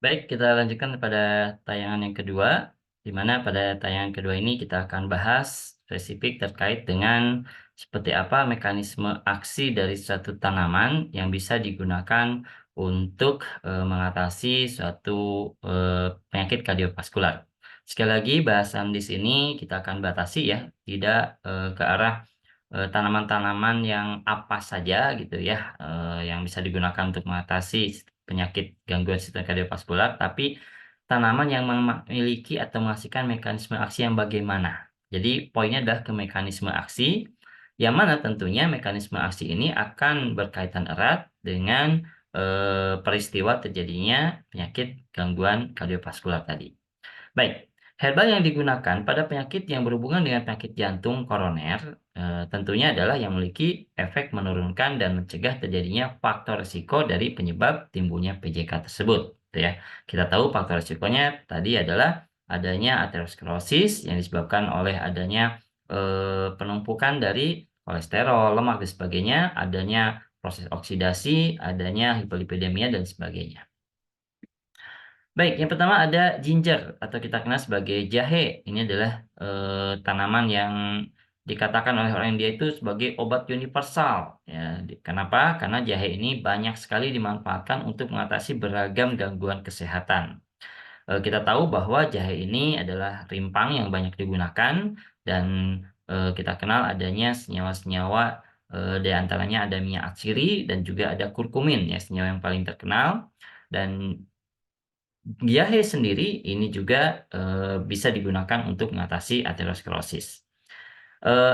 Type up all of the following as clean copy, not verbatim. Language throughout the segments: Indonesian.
Baik, kita lanjutkan pada tayangan yang kedua, di mana pada tayangan kedua ini kita akan bahas spesifik terkait dengan seperti apa mekanisme aksi dari suatu tanaman yang bisa digunakan untuk mengatasi suatu penyakit kardiovaskular. Sekali lagi, bahasan di sini kita akan batasi ya, tidak ke arah tanaman-tanaman yang apa saja gitu ya, yang bisa digunakan untuk mengatasi penyakit gangguan sistem kardiovaskular, tapi tanaman yang memiliki atau menghasilkan mekanisme aksi yang bagaimana. Jadi poinnya adalah ke mekanisme aksi, yang mana tentunya mekanisme aksi ini akan berkaitan erat dengan peristiwa terjadinya penyakit gangguan kardiovaskular tadi. Baik, herbal yang digunakan pada penyakit yang berhubungan dengan penyakit jantung koroner, tentunya adalah yang memiliki efek menurunkan dan mencegah terjadinya faktor risiko dari penyebab timbulnya PJK tersebut, gitu ya. Kita tahu faktor risikonya tadi adalah adanya aterosklerosis yang disebabkan oleh adanya, penumpukan dari kolesterol, lemak, dan sebagainya, adanya proses oksidasi, adanya hipolipidemia, dan sebagainya. Baik, yang pertama ada ginger atau kita kenal sebagai jahe. Ini adalah tanaman yang dikatakan oleh orang India itu sebagai obat universal. Ya, kenapa? Karena jahe ini banyak sekali dimanfaatkan untuk mengatasi beragam gangguan kesehatan. Kita tahu bahwa jahe ini adalah rimpang yang banyak digunakan dan kita kenal adanya senyawa-senyawa di antaranya ada minyak atsiri dan juga ada kurkumin ya, senyawa yang paling terkenal. Dan jahe sendiri ini juga, bisa digunakan untuk mengatasi aterosklerosis.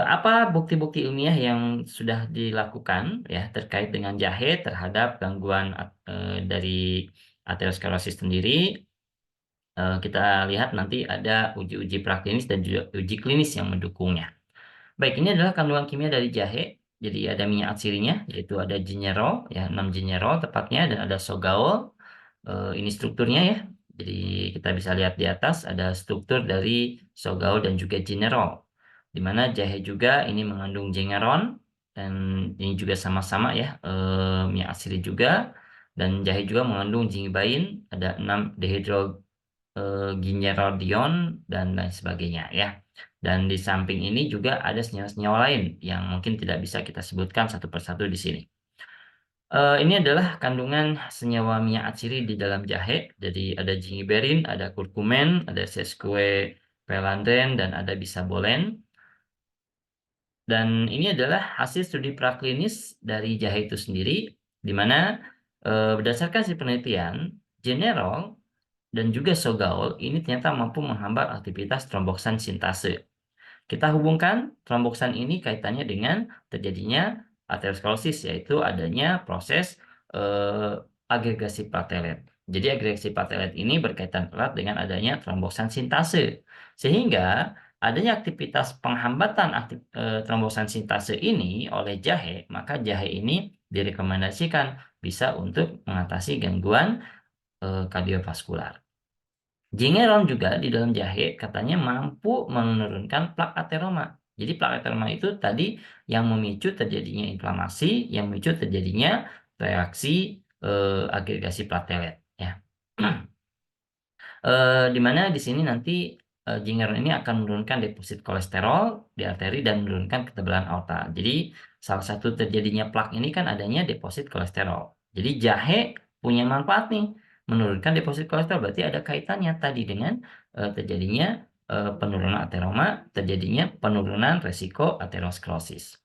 Apa bukti-bukti ilmiah yang sudah dilakukan ya terkait dengan jahe terhadap gangguan dari aterosklerosis sendiri, kita lihat nanti ada uji-uji praklinis dan juga uji klinis yang mendukungnya. Baik, ini adalah kandungan kimia dari jahe. Jadi ada minyak atsirinya, yaitu ada gingerol, ya 6 gingerol tepatnya, dan ada sogaol. Ini strukturnya ya. Jadi kita bisa lihat di atas ada struktur dari sogaol dan juga gingerol. Di mana jahe juga ini mengandung gingeron dan ini juga sama-sama ya, minyak atsiri juga. Dan jahe juga mengandung gingibain, ada 6 gingerodion dan lain sebagainya ya. Dan di samping ini juga ada senyawa-senyawa lain yang mungkin tidak bisa kita sebutkan satu persatu di sini. Ini adalah kandungan senyawa minyak atsiri di dalam jahe. Jadi ada gingiberin, ada kurkumen, ada sesquipedalian, dan ada bisabolin. Dan ini adalah hasil studi praklinis dari jahe itu sendiri, di mana berdasarkan hasil penelitian, generol dan juga sogaol ini ternyata mampu menghambat aktivitas tromboksan sintase. Kita hubungkan tromboksan ini kaitannya dengan terjadinya aterosklerosis, yaitu adanya proses agregasi platelet. Jadi agregasi platelet ini berkaitan erat dengan adanya tromboksan sintase. Sehingga adanya aktivitas penghambatan tromboksan sintase ini oleh jahe, maka jahe ini direkomendasikan bisa untuk mengatasi gangguan kardiovaskular. Gingeron juga di dalam jahe katanya mampu menurunkan plak ateroma. Jadi plak ateroma itu tadi yang memicu terjadinya inflamasi, yang memicu terjadinya reaksi agregasi platelet ya. Di mana di sini nanti gingeron ini akan menurunkan deposit kolesterol di arteri dan menurunkan ketebalan aorta. Jadi salah satu terjadinya plak ini kan adanya deposit kolesterol. Jadi jahe punya manfaat nih, menurunkan deposit kolesterol, berarti ada kaitannya tadi dengan terjadinya penurunan ateroma, terjadinya penurunan resiko aterosklerosis.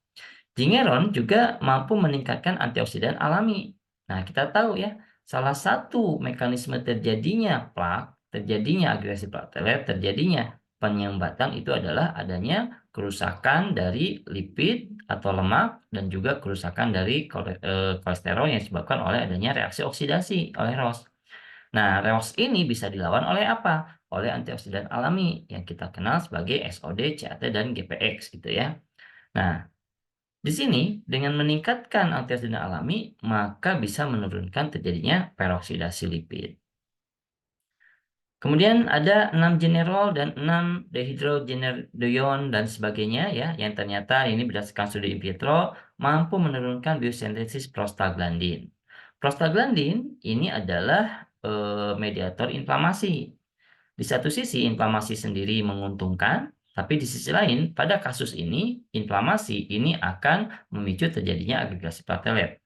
Gingeron juga mampu meningkatkan antioksidan alami. Nah, kita tahu ya, salah satu mekanisme terjadinya plak, terjadinya agregasi platelet, terjadinya penyumbatan itu adalah adanya kerusakan dari lipid atau lemak dan juga kerusakan dari kolesterol yang disebabkan oleh adanya reaksi oksidasi oleh ROS. Nah, ROS ini bisa dilawan oleh apa? Oleh antioksidan alami yang kita kenal sebagai SOD, CAT, dan GPX gitu ya. Nah, di sini, dengan meningkatkan antioksidan alami, maka bisa menurunkan terjadinya peroksidasi lipid. Kemudian ada 6 generol dan 6 dehydrogenadion dan sebagainya ya, yang ternyata ini berdasarkan studi in vitro mampu menurunkan biosintesis prostaglandin. Prostaglandin ini adalah mediator inflamasi. Di satu sisi inflamasi sendiri menguntungkan, tapi di sisi lain pada kasus ini inflamasi ini akan memicu terjadinya agregasi platelet.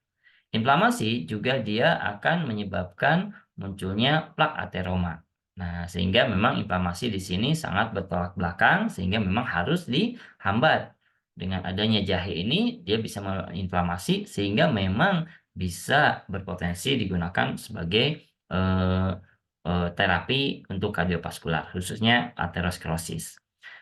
Inflamasi juga dia akan menyebabkan munculnya plak ateroma. Nah, sehingga memang inflamasi di sini sangat bertolak belakang, sehingga memang harus dihambat. Dengan adanya jahe ini, dia bisa menginflamasi, sehingga memang bisa berpotensi digunakan sebagai eh, terapi untuk kardiovaskular, khususnya aterosklerosis.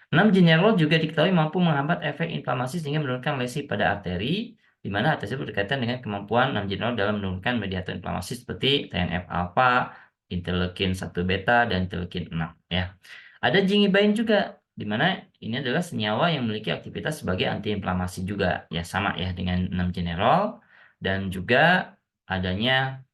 6-Gingerol juga diketahui mampu menghambat efek inflamasi sehingga menurunkan lesi pada arteri, di mana hal tersebut berkaitan dengan kemampuan 6-Gingerol dalam menurunkan mediator inflamasi seperti TNF-alfa, interleukin 1 beta, dan interleukin 6. Ya. Ada gingibain juga, di mana ini adalah senyawa yang memiliki aktivitas sebagai antiinflamasi juga. Ya, sama ya dengan 6-Gingerol, dan juga adanya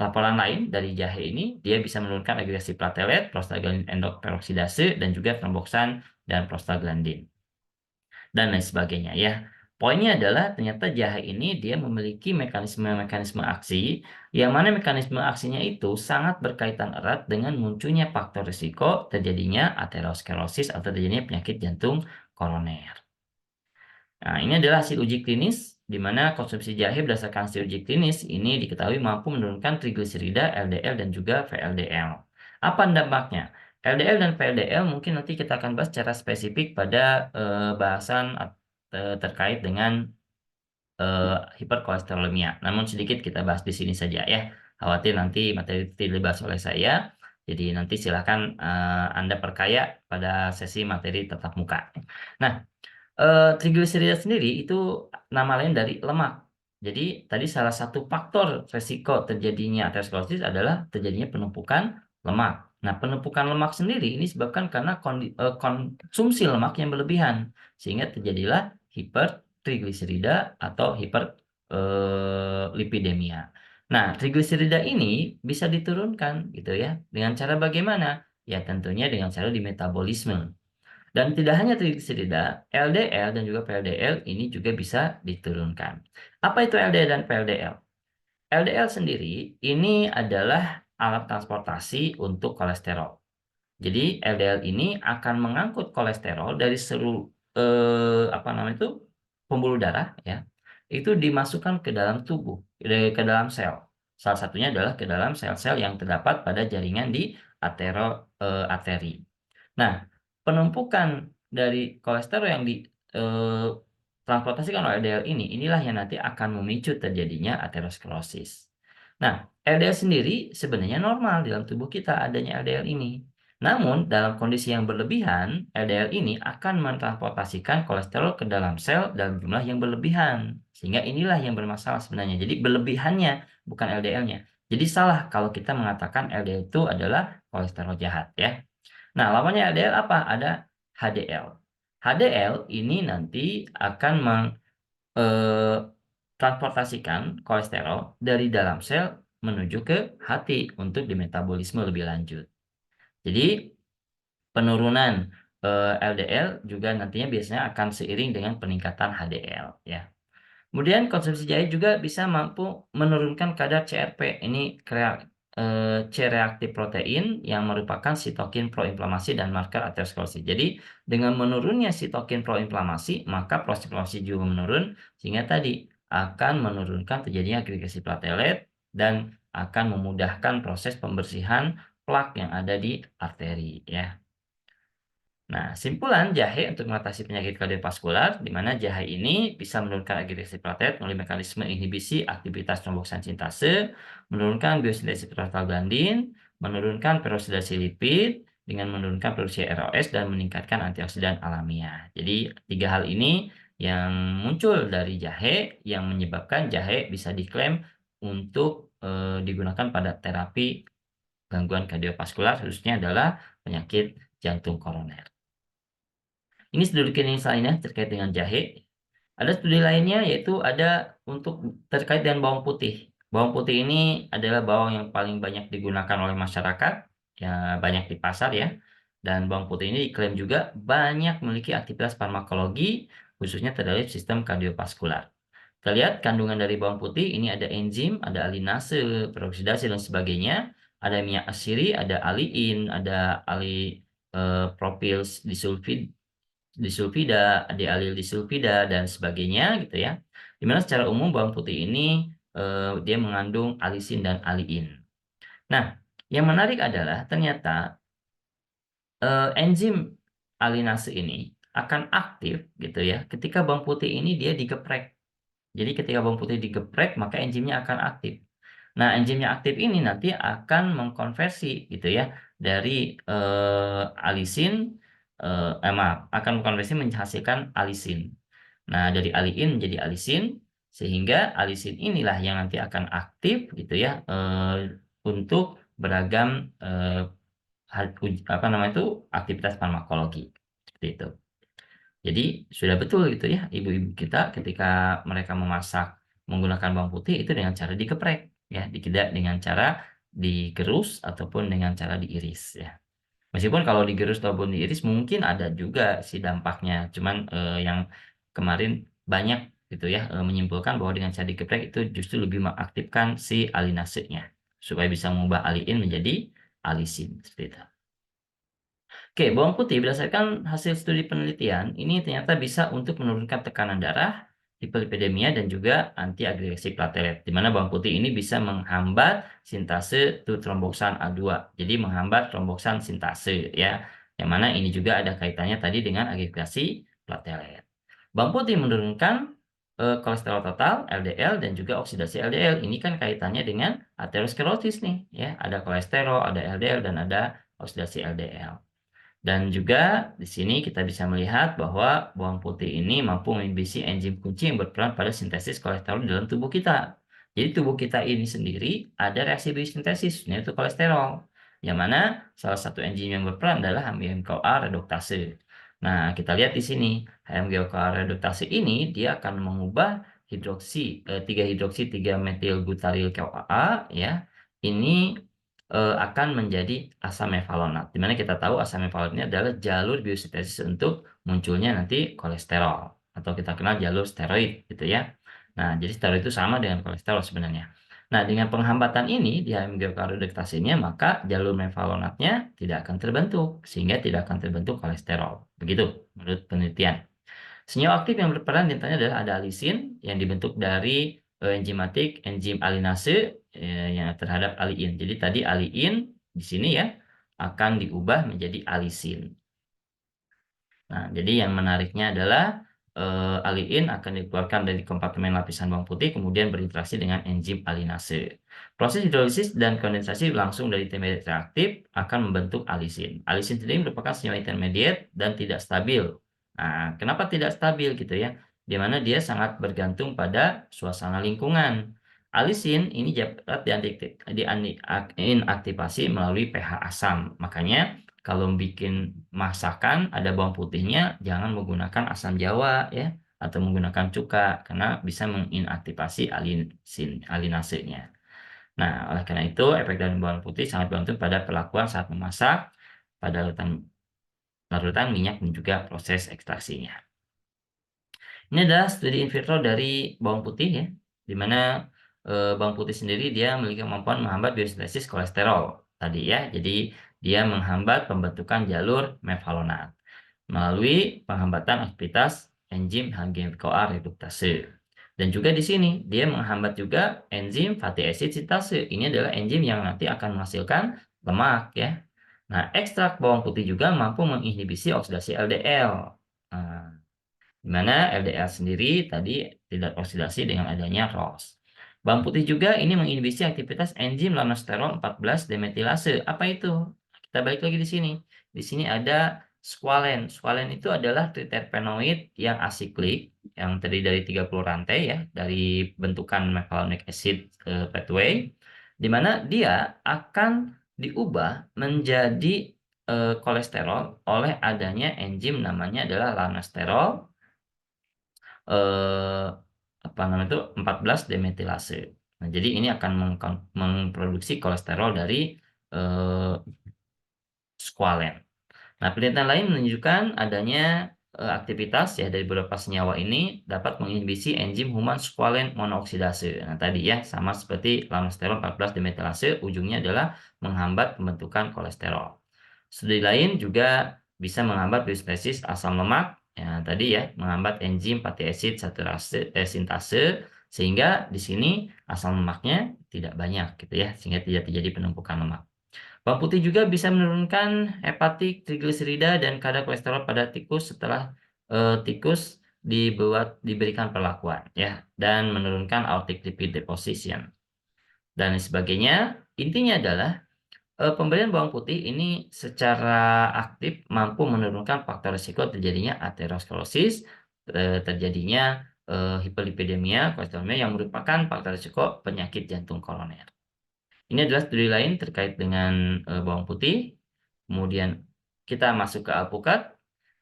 laporan lain dari jahe ini, dia bisa menurunkan agregasi platelet, prostaglandin endokperoksidase, dan juga tromboksan dan prostaglandin, dan lain sebagainya ya. Poinnya adalah ternyata jahe ini dia memiliki mekanisme-mekanisme aksi, yang mana mekanisme aksinya itu sangat berkaitan erat dengan munculnya faktor risiko terjadinya aterosklerosis atau terjadinya penyakit jantung koroner. Nah, ini adalah hasil uji klinis, di mana konsumsi jahe berdasarkan hasil uji klinis ini diketahui mampu menurunkan trigliserida, LDL, dan juga VLDL. Apa dampaknya? LDL dan VLDL mungkin nanti kita akan bahas secara spesifik pada bahasan terkait dengan hiperkolesterolemia. Namun sedikit kita bahas di sini saja ya. Khawatir nanti materi tidak dibahas oleh saya. Jadi nanti silakan Anda perkaya pada sesi materi tatap muka. Nah, trigliserida sendiri itu nama lain dari lemak. Jadi tadi salah satu faktor resiko terjadinya aterosklerosis adalah terjadinya penumpukan lemak. Nah, penumpukan lemak sendiri ini disebabkan karena konsumsi lemak yang berlebihan, sehingga terjadilah hipertrigliserida atau hiperlipidemia. Nah, trigliserida ini bisa diturunkan gitu ya. Dengan cara bagaimana? Ya tentunya dengan cara dimetabolisme. Dan tidak hanya trigliserida, LDL dan juga VLDL ini juga bisa diturunkan. Apa itu LDL dan VLDL? LDL sendiri ini adalah alat transportasi untuk kolesterol. Jadi LDL ini akan mengangkut kolesterol dari seluruh pembuluh darah ya. Itu dimasukkan ke dalam tubuh, ke dalam sel. Salah satunya adalah ke dalam sel-sel yang terdapat pada jaringan di arteri. Nah, penumpukan dari kolesterol yang ditransportasikan oleh LDL inilah yang nanti akan memicu terjadinya aterosklerosis. Nah, LDL sendiri sebenarnya normal dalam tubuh kita adanya LDL ini. Namun, dalam kondisi yang berlebihan, LDL ini akan mentransportasikan kolesterol ke dalam sel dalam jumlah yang berlebihan. Sehingga inilah yang bermasalah sebenarnya. Jadi, berlebihannya, bukan LDL-nya. Jadi, salah kalau kita mengatakan LDL itu adalah kolesterol jahat ya. Nah, lawannya LDL apa? Ada HDL. HDL ini nanti akan transportasikan kolesterol dari dalam sel menuju ke hati untuk dimetabolisme lebih lanjut. Jadi, penurunan LDL juga nantinya biasanya akan seiring dengan peningkatan HDL ya. Kemudian konsumsi jahe juga bisa mampu menurunkan kadar CRP. Ini C-reaktif protein yang merupakan sitokin proinflamasi dan marker aterosklerosis. Jadi dengan menurunnya sitokin proinflamasi, maka proinflamasi juga menurun, sehingga tadi akan menurunkan terjadinya agregasi platelet dan akan memudahkan proses pembersihan plak yang ada di arteri ya. Nah, simpulan jahe untuk mengatasi penyakit kardiovaskular, di mana jahe ini bisa menurunkan agregasi platelet melalui mekanisme inhibisi aktivitas tromboksan sintase, menurunkan biosintesis prostaglandin, menurunkan peroksidasi lipid, dengan menurunkan produksi ROS dan meningkatkan antioksidan alamiah. Jadi, 3 hal ini yang muncul dari jahe yang menyebabkan jahe bisa diklaim untuk digunakan pada terapi gangguan kardiovaskular, khususnya adalah penyakit jantung koroner. Ini studi klinis lainnya terkait dengan jahe. Ada studi lainnya yaitu ada untuk terkait dengan bawang putih. Bawang putih ini adalah bawang yang paling banyak digunakan oleh masyarakat, ya banyak di pasar ya. Dan bawang putih ini diklaim juga banyak memiliki aktivitas farmakologi, khususnya terhadap sistem kardiovaskular. Kita lihat kandungan dari bawang putih ini ada enzim, ada alinase, peroksidasi dan sebagainya, ada minyak asiri, ada aliin, ada propil disulfida, dialil disulfida dan sebagainya gitu ya. Dimana secara umum bawang putih ini dia mengandung alisin dan aliin. Nah, yang menarik adalah ternyata enzim alinase ini akan aktif gitu ya ketika bawang putih ini dia digeprek. Jadi ketika bawang putih digeprek maka enzimnya akan aktif. Nah, enzimnya aktif ini nanti akan mengkonversi gitu ya dari alisin maaf, akan mengkonversi menghasilkan alisin. Nah, dari aliin menjadi alisin sehingga alisin inilah yang nanti akan aktif gitu ya untuk beragam apa namanya itu aktivitas farmakologi seperti itu. Jadi sudah betul gitu ya ibu-ibu kita ketika mereka memasak menggunakan bawang putih itu dengan cara digeprek ya, tidak dengan cara digerus ataupun dengan cara diiris ya. Meskipun kalau digerus ataupun diiris mungkin ada juga sih dampaknya, cuman yang kemarin banyak gitu ya menyimpulkan bahwa dengan cara digeprek itu justru lebih mengaktifkan si alinasenya supaya bisa mengubah aliin menjadi alisin seperti itu. Oke, bawang putih berdasarkan hasil studi penelitian, ini ternyata bisa untuk menurunkan tekanan darah, hiperlipidemia, dan juga anti-agregasi platelet. Di mana bawang putih ini bisa menghambat sintase tromboxan A2. Jadi menghambat tromboxan sintase ya. Yang mana ini juga ada kaitannya tadi dengan agregasi platelet. Bawang putih menurunkan kolesterol total, LDL, dan juga oksidasi LDL. Ini kan kaitannya dengan aterosklerosis nih ya. Ada kolesterol, ada LDL, dan ada oksidasi LDL. Dan juga di sini kita bisa melihat bahwa bawang putih ini mampu menginhibisi enzim kunci yang berperan pada sintesis kolesterol dalam tubuh kita. Jadi tubuh kita ini sendiri ada reaksi biosintesis, yaitu kolesterol. Yang mana salah satu enzim yang berperan adalah HMG-CoA reduktase. Nah, kita lihat di sini, HMG-CoA reduktase ini dia akan mengubah 3-hidroksi 3-metil butyryl CoA ya. Ini akan menjadi asam mevalonat. Di mana kita tahu asam mevalonat ini adalah jalur biosintesis untuk munculnya nanti kolesterol atau kita kenal jalur steroid gitu ya. Nah, jadi steroid itu sama dengan kolesterol sebenarnya. Nah, dengan penghambatan ini di HMG-reduktasinya maka jalur mevalonatnya tidak akan terbentuk sehingga tidak akan terbentuk kolesterol. Begitu menurut penelitian. Senyawa aktif yang berperan diantaranya adalah ada alisin yang dibentuk dari enzimatik enzim alinase yang terhadap aliin. Jadi tadi aliin di sini ya akan diubah menjadi alisin. Nah, jadi yang menariknya adalah aliin akan dikeluarkan dari kompartemen lapisan bawang putih kemudian berinteraksi dengan enzim alinase. Proses hidrolisis dan kondensasi langsung dari intermediat reaktif akan membentuk alisin. Alisin sendiri merupakan senyawa intermediate dan tidak stabil. Nah, kenapa tidak stabil gitu ya? Di mana dia sangat bergantung pada suasana lingkungan. Alisin ini dapat diinaktivasi melalui pH asam. Makanya kalau bikin masakan ada bawang putihnya jangan menggunakan asam jawa ya atau menggunakan cuka karena bisa menginaktivasi alinasenya. Nah, oleh karena itu efek dari bawang putih sangat bergantung pada perlakuan saat memasak, pada larutan minyak dan juga proses ekstraksinya. Ini adalah studi in vitro dari bawang putih ya, di mana bawang putih sendiri dia memiliki kemampuan menghambat biosintesis kolesterol tadi ya. Jadi dia menghambat pembentukan jalur mevalonat melalui penghambatan aktivitas enzim HMG-CoA reduktase. Dan juga di sini dia menghambat juga enzim fatty acid sintase. Ini adalah enzim yang nanti akan menghasilkan lemak ya. Nah, ekstrak bawang putih juga mampu menginhibisi oksidasi LDL. Nah, di mana LDL sendiri tadi tidak oksidasi dengan adanya ROS. Bawang putih juga ini menginhibisi aktivitas enzim lanosterol 14 demetilase. Apa itu? Kita balik lagi di sini. Di sini ada squalen. Squalen itu adalah triterpenoid yang asiklik yang terdiri dari 30 rantai ya dari bentukan methylmalonic acid pathway di mana dia akan diubah menjadi kolesterol oleh adanya enzim namanya adalah lanosterol eh, apa namanya itu 14 demetilase. Nah, jadi ini akan memproduksi kolesterol dari squalen. Nah, penelitian lain menunjukkan adanya aktivitas ya dari beberapa senyawa ini dapat menginhibisi enzim human squalene monooksidase. Nah, tadi ya sama seperti lamosterol 14 demetilase, ujungnya adalah menghambat pembentukan kolesterol. Studi lain juga bisa menghambat biosинtesis asam lemak, ya tadi ya menghambat enzim fatty acid sintase, sehingga di sini asam lemaknya tidak banyak gitu ya, sehingga tidak terjadi penumpukan lemak. Bawang putih juga bisa menurunkan hepatik, trigliserida, dan kadar kolesterol pada tikus setelah tikus diberikan perlakuan ya, dan menurunkan aortic lipid deposition dan sebagainya. Intinya adalah pemberian bawang putih ini secara aktif mampu menurunkan faktor risiko terjadinya aterosklerosis, terjadinya hiperlipidemia, kolesterolemia yang merupakan faktor risiko penyakit jantung koroner. Ini adalah studi lain terkait dengan bawang putih. Kemudian kita masuk ke alpukat.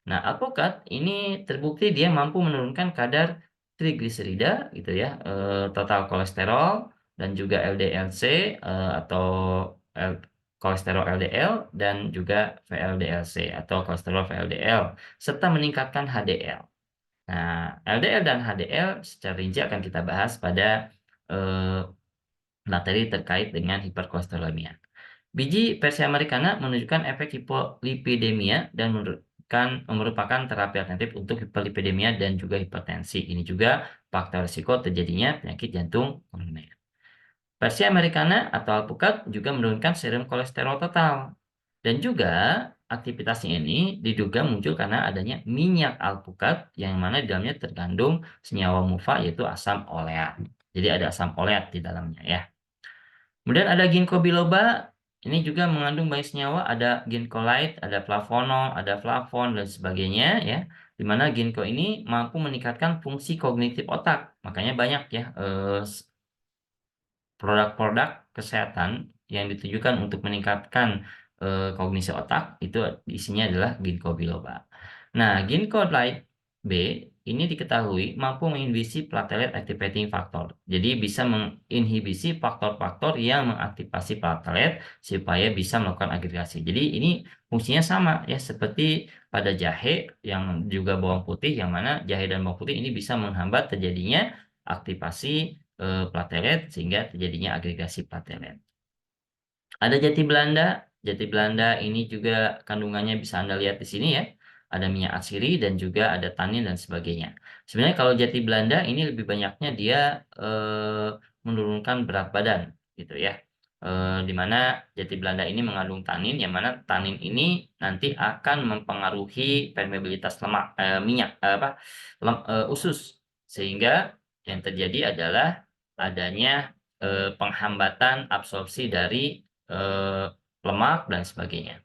Nah, alpukat ini terbukti dia mampu menurunkan kadar trigliserida gitu ya, total kolesterol dan juga LDL-C atau kolesterol LDL dan juga VLDL-C atau kolesterol VLDL serta meningkatkan HDL. Nah, LDL dan HDL secara rinci akan kita bahas pada eh, materi terkait dengan hiperkolesterolemia. Biji Persia americana menunjukkan efek hipolipidemia dan merupakan terapi alternatif untuk hiperlipidemia dan juga hipertensi. Ini juga faktor risiko terjadinya penyakit jantung koroner. Persia americana atau alpukat juga menurunkan serum kolesterol total. Dan juga aktivitasnya ini diduga muncul karena adanya minyak alpukat yang mana di dalamnya terkandung senyawa muva yaitu asam oleat. Jadi ada asam oleat di dalamnya ya. Kemudian ada ginkgo biloba, ini juga mengandung banyak senyawa, ada ginkolite, ada flavonol, ada flavon dan sebagainya ya. Di mana ginkgo ini mampu meningkatkan fungsi kognitif otak. Makanya banyak ya produk-produk kesehatan yang ditujukan untuk meningkatkan kognisi otak itu isinya adalah ginkgo biloba. Nah, ginkgo B ini diketahui mampu menginhibisi platelet activating factor. Jadi bisa menginhibisi faktor-faktor yang mengaktifasi platelet supaya bisa melakukan agregasi. Jadi ini fungsinya sama ya seperti pada jahe yang juga bawang putih, yang mana jahe dan bawang putih ini bisa menghambat terjadinya aktivasi platelet sehingga terjadinya agregasi platelet. Ada jati Belanda ini juga kandungannya bisa Anda lihat di sini ya. Ada minyak atsiri dan juga ada tanin dan sebagainya. Sebenarnya kalau jati Belanda ini lebih banyaknya dia menurunkan berat badan gitu ya. Di mana jati Belanda ini mengandung tanin, yang mana tanin ini nanti akan mempengaruhi permeabilitas lemak minyak usus, sehingga yang terjadi adalah adanya penghambatan absorpsi dari lemak dan sebagainya.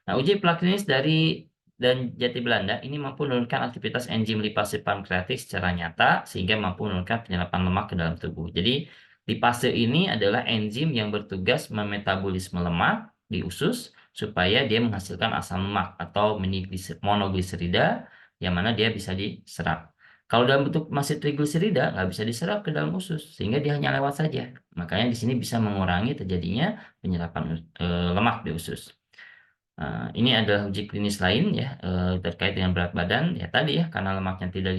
Nah, uji praklinis dari dan jati Belanda ini mampu menurunkan aktivitas enzim lipase pankreatik secara nyata sehingga mampu menurunkan penyerapan lemak ke dalam tubuh. Jadi, lipase ini adalah enzim yang bertugas memetabolisme lemak di usus supaya dia menghasilkan asam lemak atau monogliserida yang mana dia bisa diserap. Kalau dalam bentuk masih trigliserida nggak bisa diserap ke dalam usus sehingga dia hanya lewat saja. Makanya di sini bisa mengurangi terjadinya penyerapan lemak di usus. Ini adalah uji klinis lain ya terkait dengan berat badan ya tadi ya karena lemaknya tidak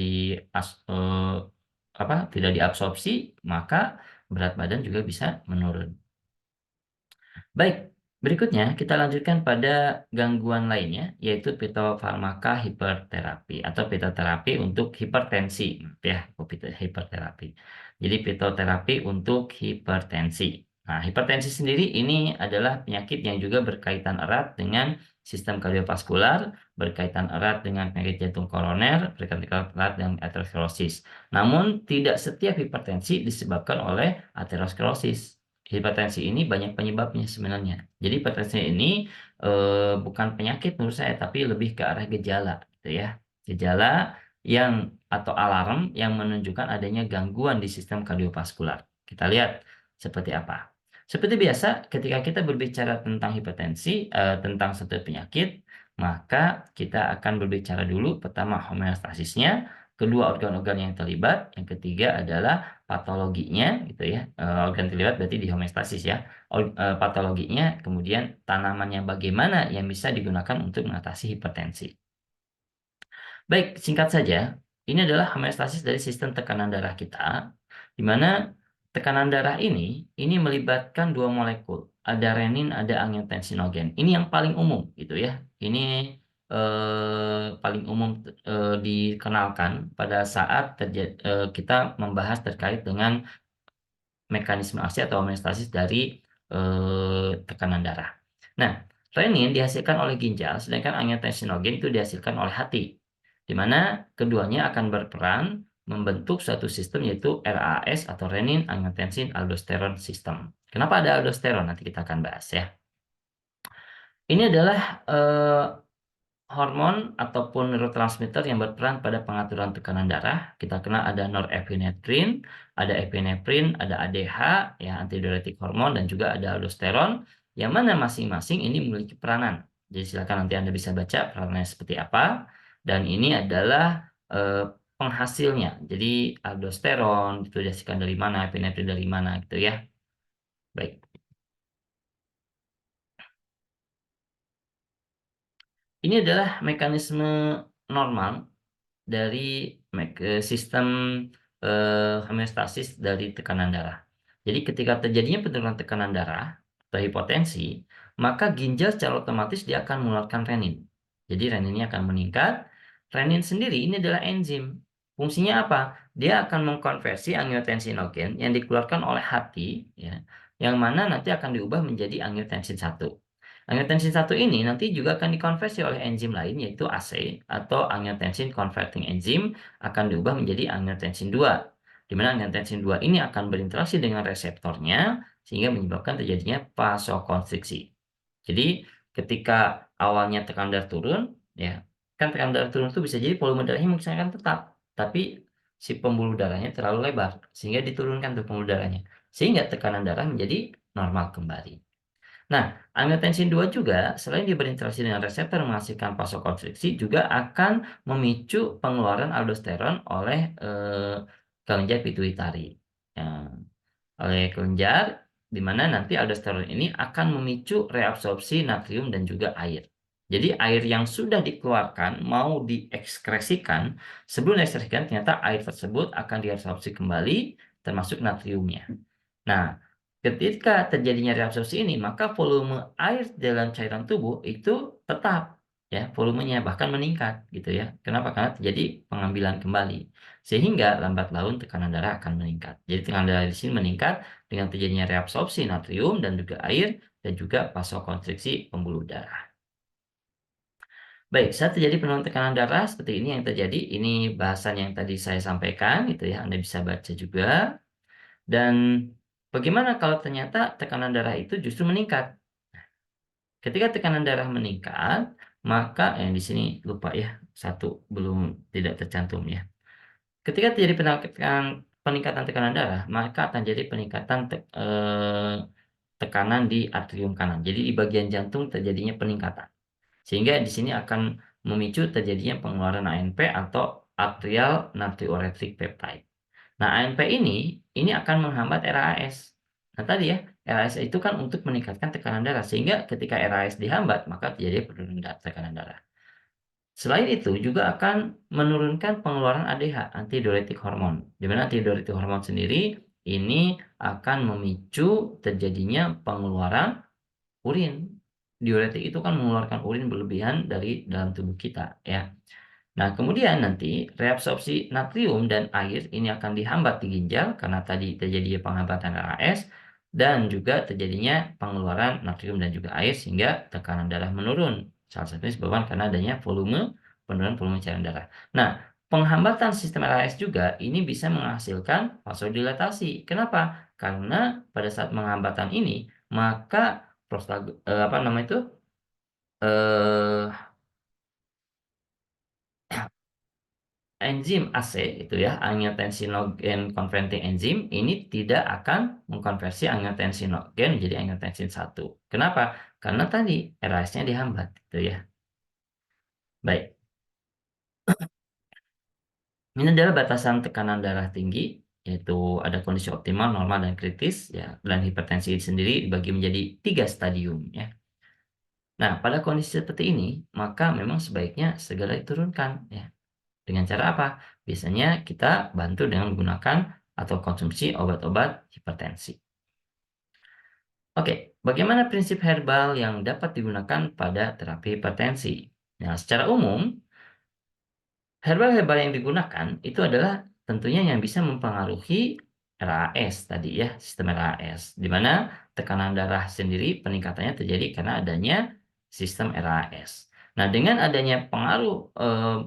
diabsorpsi maka berat badan juga bisa menurun. Baik, berikutnya kita lanjutkan pada gangguan lainnya, yaitu fitofarmaka hiperterapi atau fitoterapi untuk hipertensi, ya, hiperterapi. Jadi fitoterapi untuk hipertensi. Nah, hipertensi sendiri ini adalah penyakit yang juga berkaitan erat dengan sistem kardiovaskular, berkaitan erat dengan penyakit jantung koroner, berkaitan erat dengan aterosklerosis. Namun, tidak setiap hipertensi disebabkan oleh aterosklerosis. Hipertensi ini banyak penyebabnya sebenarnya. Jadi hipertensi ini bukan penyakit menurut saya, tapi lebih ke arah gejala, gitu ya. Gejala yang atau alarm yang menunjukkan adanya gangguan di sistem kardiovaskular. Kita lihat seperti apa. Seperti biasa, ketika kita berbicara tentang hipertensi, tentang suatu penyakit, maka kita akan berbicara dulu pertama homeostasisnya, kedua organ-organ yang terlibat, yang ketiga adalah patologinya gitu ya. Organ terlibat berarti di homeostasis ya. Patologinya, kemudian tanaman yang bagaimana yang bisa digunakan untuk mengatasi hipertensi. Baik, singkat saja, ini adalah homeostasis dari sistem tekanan darah kita, di mana tekanan darah ini melibatkan dua molekul, ada renin, ada angiotensinogen. Ini yang paling umum, gitu ya. Ini paling umum dikenalkan pada saat kita membahas terkait dengan mekanisme aksi atau homeostasis dari tekanan darah. Nah, renin dihasilkan oleh ginjal, sedangkan angiotensinogen itu dihasilkan oleh hati, di mana keduanya akan berperan membentuk suatu sistem yaitu RAS atau renin angiotensin aldosteron system. Kenapa ada aldosteron? Nanti kita akan bahas ya. Ini adalah hormon ataupun neurotransmitter yang berperan pada pengaturan tekanan darah. Kita kenal ada norepinephrine, ada epinefrin, ada ADH, ya antidiuretik hormon, dan juga ada aldosteron, yang mana masing-masing ini memiliki peranan. Jadi silakan nanti Anda bisa baca peranannya seperti apa. Dan ini adalah penghasilnya. Jadi aldosteron itu dihasilkan dari mana, epinefrin dari mana gitu ya. Baik. Ini adalah mekanisme normal dari sistem homeostasis dari tekanan darah. Jadi ketika terjadinya penurunan tekanan darah atau hipotensi, maka ginjal secara otomatis dia akan mengeluarkan renin. Jadi reninnya akan meningkat. Renin sendiri ini adalah enzim. Fungsinya apa? Dia akan mengkonversi angiotensinogen yang dikeluarkan oleh hati, ya, yang mana nanti akan diubah menjadi angiotensin 1. Angiotensin 1 ini nanti juga akan dikonversi oleh enzim lain yaitu AC atau angiotensin converting enzyme akan diubah menjadi angiotensin 2. Di mana angiotensin 2 ini akan berinteraksi dengan reseptornya sehingga menyebabkan terjadinya vasokonstriksi. Jadi ketika awalnya tekanan darah turun, ya kan tekanan darah turun itu bisa jadi volume darahnya mungkin akan tetap, tapi si pembuluh darahnya terlalu lebar sehingga diturunkan tuh pembuluh darahnya, sehingga tekanan darah menjadi normal kembali. Nah, angiotensin 2 juga selain dia berinteraksi dengan reseptor menghasilkan vasokonstriksi juga akan memicu pengeluaran aldosteron oleh kelenjar pituitari. Ya, oleh kelenjar di mana nanti aldosteron ini akan memicu reabsorpsi natrium dan juga air. Jadi air yang sudah dikeluarkan mau diekskresikan, sebelum diekskresikan ternyata air tersebut akan diabsorpsi kembali termasuk natriumnya. Nah, ketika terjadinya reabsorpsi ini, maka volume air dalam cairan tubuh itu tetap ya, volumenya bahkan meningkat gitu ya. Kenapa? Karena terjadi pengambilan kembali. Sehingga lambat laun tekanan darah akan meningkat. Jadi tekanan darah di sini meningkat dengan terjadinya reabsorpsi natrium dan juga air dan juga vasokonstriksi pembuluh darah. Baik, saat terjadi penurunan tekanan darah seperti ini yang terjadi, ini bahasan yang tadi saya sampaikan gitu ya, Anda bisa baca juga. Dan bagaimana kalau ternyata tekanan darah itu justru meningkat? Ketika tekanan darah meningkat, maka yang di sini lupa ya, satu belum tidak tercantum ya. Ketika terjadi peningkatan tekanan darah, maka akan jadi peningkatan tekanan di atrium kanan. Jadi di bagian jantung terjadinya peningkatan. Sehingga di sini akan memicu terjadinya pengeluaran ANP atau atrial natriuretic peptide. Nah, ANP ini akan menghambat RAS. Nah, tadi ya, RAS itu kan untuk meningkatkan tekanan darah, sehingga ketika RAS dihambat, maka terjadi penurunan tekanan darah. Selain itu, juga akan menurunkan pengeluaran ADH, antidiuretik hormon. Di mana antidiuretik hormon sendiri ini akan memicu terjadinya pengeluaran urin. Diuretik itu kan mengeluarkan urin berlebihan dari dalam tubuh kita, ya. Nah, kemudian nanti reabsorpsi natrium dan air ini akan dihambat di ginjal karena tadi terjadi penghambatan RAS dan juga terjadinya pengeluaran natrium dan juga air sehingga tekanan darah menurun. Salah satunya disebabkan karena adanya penurunan volume cairan darah. Nah, penghambatan sistem RAS juga ini bisa menghasilkan vasodilatasi. Kenapa? Karena pada saat penghambatan ini maka apa namanya itu? eh Enzim AC itu ya, angiotensinogen converting enzyme ini tidak akan mengkonversi angiotensinogen menjadi angiotensin 1. Kenapa? Karena tadi RAS-nya dihambat gitu ya. Baik, ini adalah batasan tekanan darah tinggi, yaitu ada kondisi optimal, normal, dan kritis ya. Dan hipertensi sendiri dibagi menjadi 3 stadium ya. Nah, pada kondisi seperti ini, maka memang sebaiknya segera diturunkan ya. Dengan cara apa? Biasanya kita bantu dengan menggunakan atau konsumsi obat-obat hipertensi. Oke, bagaimana prinsip herbal yang dapat digunakan pada terapi hipertensi? Nah, secara umum, herbal-herbal yang digunakan itu adalah tentunya yang bisa mempengaruhi RAS tadi ya, sistem RAS, di mana tekanan darah sendiri peningkatannya terjadi karena adanya sistem RAS. Nah, dengan adanya pengaruh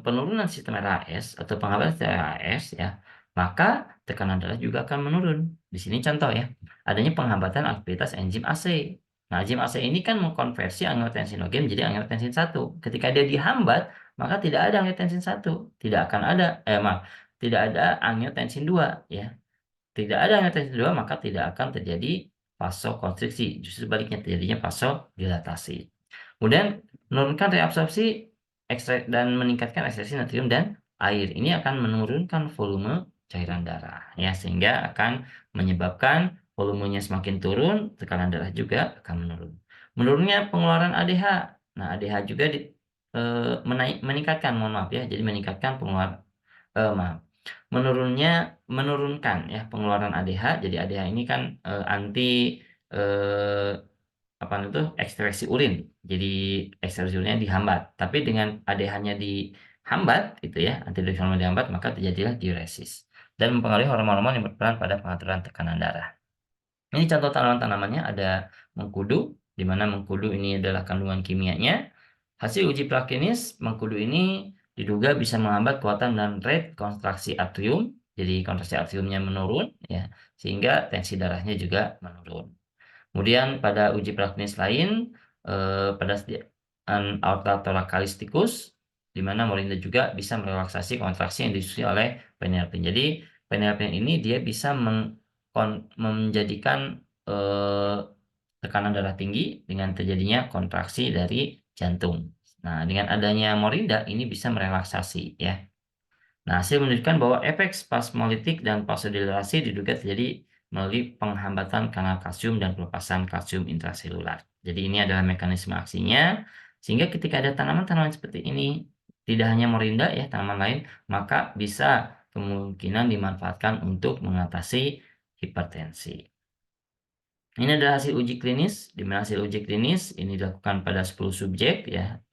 penurunan sistem RAS atau pengambilan RAS ya, maka tekanan darah juga akan menurun. Di sini contoh ya, adanya penghambatan aktivitas enzim AC. Nah, enzim AC ini kan mengkonversi angiotensinogen menjadi angiotensin 1. Ketika dia dihambat, maka tidak ada angiotensin 1, tidak akan ada maaf, tidak ada angiotensin 2 ya. Tidak ada angiotensin 2 maka tidak akan terjadi vasokonstriksi, justru sebaliknya terjadinya vasodilatasi. Kemudian menurunkan reabsorpsi dan meningkatkan ekstraksi natrium dan air. Ini akan menurunkan volume cairan darah ya, sehingga akan menyebabkan volumenya semakin turun, tekanan darah juga akan menurun. Menurunnya pengeluaran ADH. Nah, ADH juga meningkatkan, mohon maaf ya, jadi meningkatkan menurunkan ya pengeluaran ADH. Jadi ADH ini kan anti eh, apa itu ekspresi urin. Jadi ekspresi urinnya dihambat. Tapi dengan ADH-nya dihambat itu ya, antidiuretik dihambat, maka terjadilah diuresis dan mempengaruhi hormon-hormon yang berperan pada pengaturan tekanan darah. Ini contoh tanaman-tanamannya ada mengkudu, di mana mengkudu ini adalah kandungan kimianya. Hasil uji praklinis, mengkudu ini diduga bisa menghambat kekuatan dan rate kontraksi atrium, jadi kontraksi atriumnya menurun, ya, sehingga tensi darahnya juga menurun. Kemudian pada uji praklinis lain, pada sediaan aorta thoracic di mana Morinda juga bisa merelaksasi kontraksi yang disusun oleh penelpin. Jadi penelpin ini dia bisa menjadikan tekanan darah tinggi dengan terjadinya kontraksi dari jantung. Nah, dengan adanya Morinda ini bisa merelaksasi ya. Nah, hasil menunjukkan bahwa efek spasmolitik dan vasodilatasi diduga terjadi melalui penghambatan kanal kalsium dan pelepasan kalsium intraselular. Jadi ini adalah mekanisme aksinya, sehingga ketika ada tanaman-tanaman seperti ini, tidak hanya morinda ya, tanaman lain, maka bisa kemungkinan dimanfaatkan untuk mengatasi hipertensi. Ini adalah hasil uji klinis, di mana hasil uji klinis ini dilakukan pada 10 subjek ya,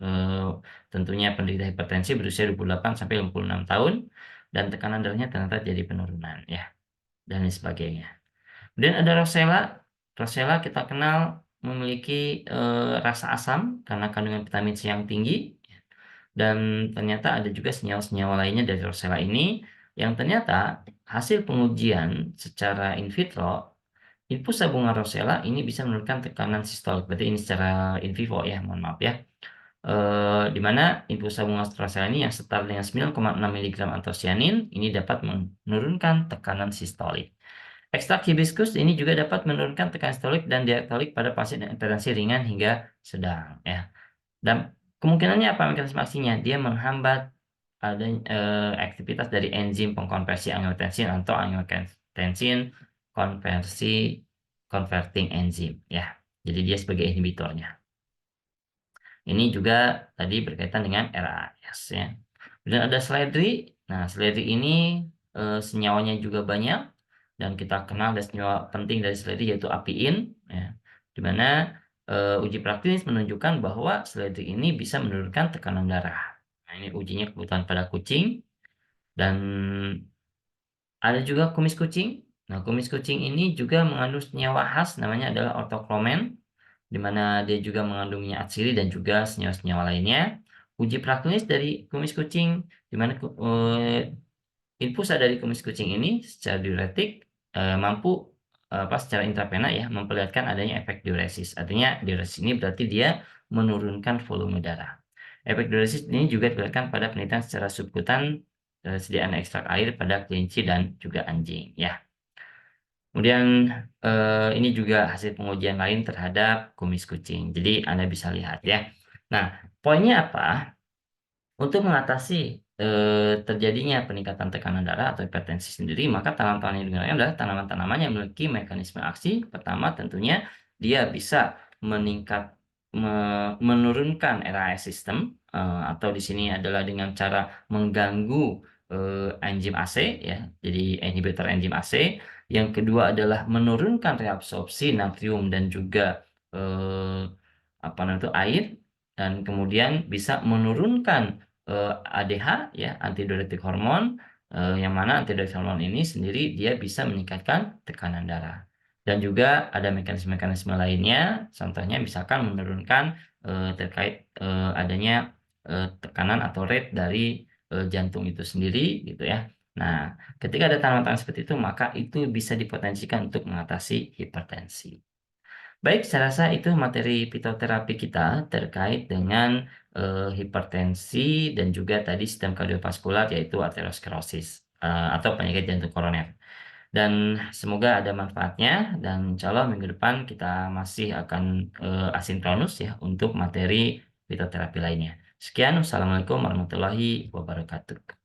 tentunya penderita hipertensi berusia 28 sampai 56 tahun dan tekanan darahnya ternyata jadi penurunan ya, dan lain sebagainya. Kemudian ada Rosella. Rosella kita kenal memiliki rasa asam karena kandungan vitamin C yang tinggi dan ternyata ada juga senyawa-senyawa lainnya dari Rosella ini yang ternyata hasil pengujian secara in vitro infusa bunga Rosella ini bisa menurunkan tekanan sistolik, berarti ini secara in vivo ya, mohon maaf ya. Di mana infusa bunga Rosella ini yang setara dengan 9,6 mg antosianin ini dapat menurunkan tekanan sistolik. Ekstrak hibiscus ini juga dapat menurunkan tekanan sistolik dan diatolik pada pasien dengan hipertensi ringan hingga sedang ya. Dan kemungkinannya apa mekanisme aksinya? Dia menghambat adanya aktivitas dari enzim pengkonversi angiotensin atau angiotensin converting enzim ya. Jadi dia sebagai inhibitornya. Ini juga tadi berkaitan dengan RAS ya. Kemudian ada seledri. Nah, seledri ini senyawanya juga banyak dan kita kenal ada senyawa penting dari seledri yaitu apiin ya. Di mana uji praktis menunjukkan bahwa seledri ini bisa menurunkan tekanan darah. Nah, ini ujinya kebetulan pada kucing dan ada juga kumis kucing. Nah, kumis kucing ini juga mengandung senyawa khas namanya adalah ortokromen, di mana dia juga mengandung minyak atsiri dan juga senyawa-senyawa lainnya. Uji praklinis dari kumis kucing, di mana infusa dari kumis kucing ini secara diuretik mampu secara intravena ya memperlihatkan adanya efek diuresis. Artinya diuresis ini berarti dia menurunkan volume darah. Efek diuresis ini juga diperlihatkan pada penelitian secara subkutan sediaan ekstrak air pada kelinci dan juga anjing ya. Kemudian ini juga hasil pengujian lain terhadap kumis kucing. Jadi Anda bisa lihat ya. Nah, poinnya apa? Untuk mengatasi terjadinya peningkatan tekanan darah atau hipertensi sendiri, maka tanaman-tanaman yang digunakan adalah tanaman-tanaman yang memiliki mekanisme aksi. Pertama, tentunya dia bisa menurunkan RAS system, atau di sini adalah dengan cara mengganggu, enzim AC ya, jadi inhibitor enzim AC. Yang kedua adalah menurunkan reabsorpsi natrium dan juga, apa namanya itu, air, dan kemudian bisa menurunkan, ADH ya, antidiuretik hormon, yang mana antidiuretik hormon ini sendiri dia bisa meningkatkan tekanan darah. Dan juga ada mekanisme-mekanisme lainnya, contohnya misalkan menurunkan, terkait, adanya, tekanan atau rate dari, jantung itu sendiri gitu ya. Nah, ketika ada tanda-tanda seperti itu, maka itu bisa dipotensikan untuk mengatasi hipertensi. Baik, saya rasa itu materi fitoterapi kita terkait dengan, hipertensi dan juga tadi sistem kardiovaskular yaitu aterosklerosis, atau penyakit jantung koroner. Dan semoga ada manfaatnya dan insya Allah minggu depan kita masih akan, asinkronus ya untuk materi fitoterapi lainnya. Sekian, wassalamualaikum warahmatullahi wabarakatuh.